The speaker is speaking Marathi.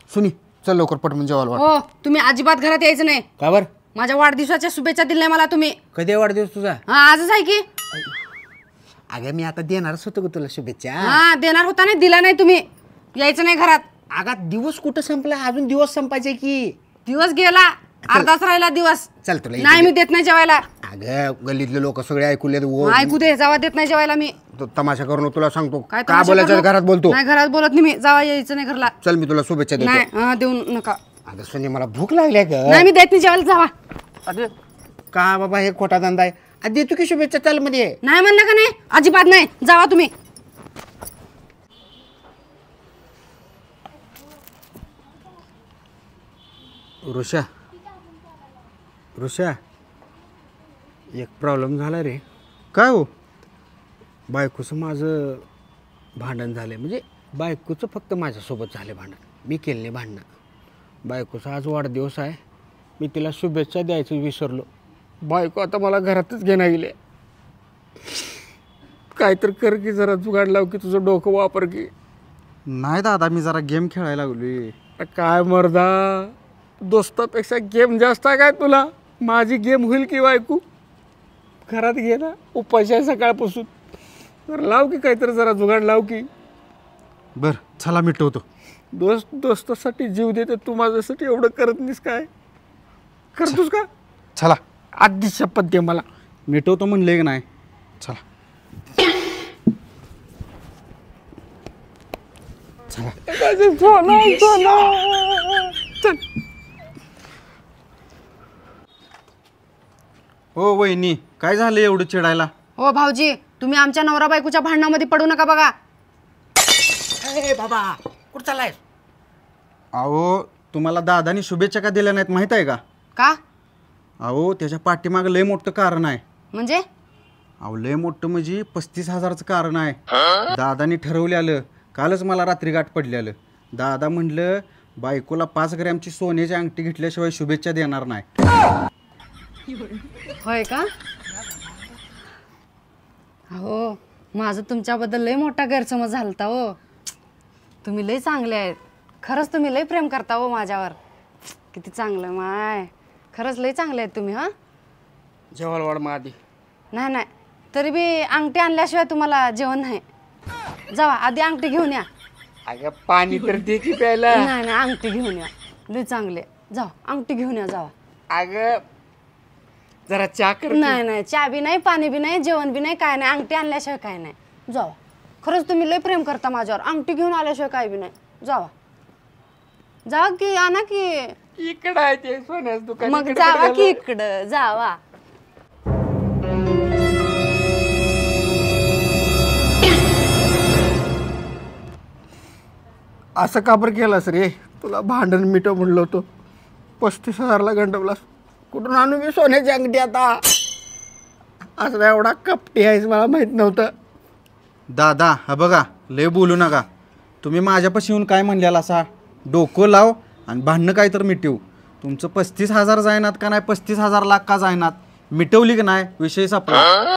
सुनी चल लवकर पटकन जेवायला वाढ. हो तुम्ही अजिबात घरात यायचं नाही. का बर? माझ्या वाढदिवसाच्या शुभेच्छा दिल्या मला तुम्ही. कधी आहे वाढदिवस तुझा? हा आजच आहे की. अगं मी आता देणारच होतो तुला शुभेच्छा. हा देणार होता नाही, दिला नाही तुम्ही. यायचं नाही घरात. अगं दिवस कुठं संपला, अजून दिवस संपायचे की. दिवस गेला, अर्धाच राहिला दिवस. चल तुला नाही मी देत नाही जेवायला. अगं गल्लीतले लोक सगळे ऐकूले. ऐकू दे, जावा देत नाही जेवायला मी. तमाशा करून तुला सांगतो काय का तमाशा बोलायचं करू? घरात बोलतो. नाही घरात बोलत नाही मी, जावा यायचं नाही घरला. चल मी तुला शुभेच्छा देतो. नाही हा देऊ नका. अगं सुनी मला भूक लागली ग. नाही मी देत नाही जेवायला, जावा. अरे का बाबा हे खोटा धंदा आहे. देतो की शुभेच्छा, चल मध्ये. नाही म्हणलं का नाही, अजिबात नाही, जावा तुम्ही. ऋषा ऋषा एक प्रॉब्लेम झाला रे. काय हो? बायकोचं माझं भांडण झालं. म्हणजे बायकोचं फक्त माझ्यासोबत झालं भांडण, मी केलं नाही भांडणं. बायकोचा आज वाढदिवस आहे, मी तिला शुभेच्छा द्यायचं विसरलो. बायको आता मला घरातच घेणं गेले. काहीतरी कर की, जरा जुगाड लाव की, तुझं डोकं वापर की. नाही दादा, मी जरा गेम खेळायला लागलोय. काय मर्दा, दोस्तापेक्षा गेम जास्त आहे काय तुला? माझी गेम होईल की बायको? घरात घे ना, उपाशी आहे सकाळपासून. जरा लाव की काहीतरी, जरा जुगाड लाव की. बर चला मिटवतो. दोस्तासाठी जीव देते तू, माझ्यासाठी एवढं करत नाहीस काय? करतोस का? चला आधी शपथ दे मला. मिटवतो म्हणले की नाही. चला चल. हो वहिनी, काय झालं एवढं चिडायला? हो भाऊजी, तुम्ही आमच्या नवरा बायकोच्या भांडणामध्ये पडू नका बघा. ए बाबा कुठं चाललाय? अहो तुम्हाला दादानी शुभेच्छा का दिल्या नाहीत माहित आहे का? का? अहो त्याच्या पाठीमागं लय मोठं कारण आहे. म्हणजे? अहो लय मोठं म्हणजे 35,000चं कारण आहे. दादानी ठरवलेलं, कालच मला रात्री गाठ पडलेलं. दादा म्हटलं बायकोला 5 ग्रॅमची सोन्याची अंगठी घेतल्याशिवाय शुभेच्छा देणार नाही. होय का? हो माझं तुमच्याबद्दल लय मोठा गैरसमज झालता हो. तुम्ही लय चांगले आहेत, खरंच तुम्ही लय प्रेम करता हो माझ्यावर. किती चांगलं माय, खरंच लय चांगले आहेत तुम्ही. हा जेवायला वाढ मग आधी. नाही नाही, तरी बी अंगठी आणल्याशिवाय तुम्हाला जेवण नाही. जावा आधी अंगठी घेऊन या. अगं पाणी तर दे की प्यायला. नाही नाही अंगठी घेऊन या, लय चांगले. जावा अंगठी घेऊन या जावा. अगं जरा चहा कर. नाही नाही, चहा बी नाही, पाणी बी नाही, जेवण बी नाही, काय नाही. अंगठी आणल्याशिवाय काय नाही. जावा, खरंच तुम्ही लय प्रेम करता माझ्यावर. अंगठी घेऊन आल्याशिवाय काय बी नाही. जावा जावा की, आणा की. इकडं आहे ते सोन्याचं दुकान. मग जावा की इकडं, जावा. असं का बरं केलास रे? तुला भांडण मिटव म्हणलं होतं, 35,000ला गंडवलास. कुठून आणू मी सोन्याची अंगठी आता? असं एवढा कपटी आहेस मला माहित नव्हतं. दादा हा बघा, लय बोलू नका. तुम्ही माझ्यापाशी येऊन काय म्हणलेला असा? डोकं लाव आणि भांडणं काय तर मिटवू. तुमचं 35,000 जायनात का नाही, 35,000 लाख का जायनात, मिटवली की नाही विषय संपला.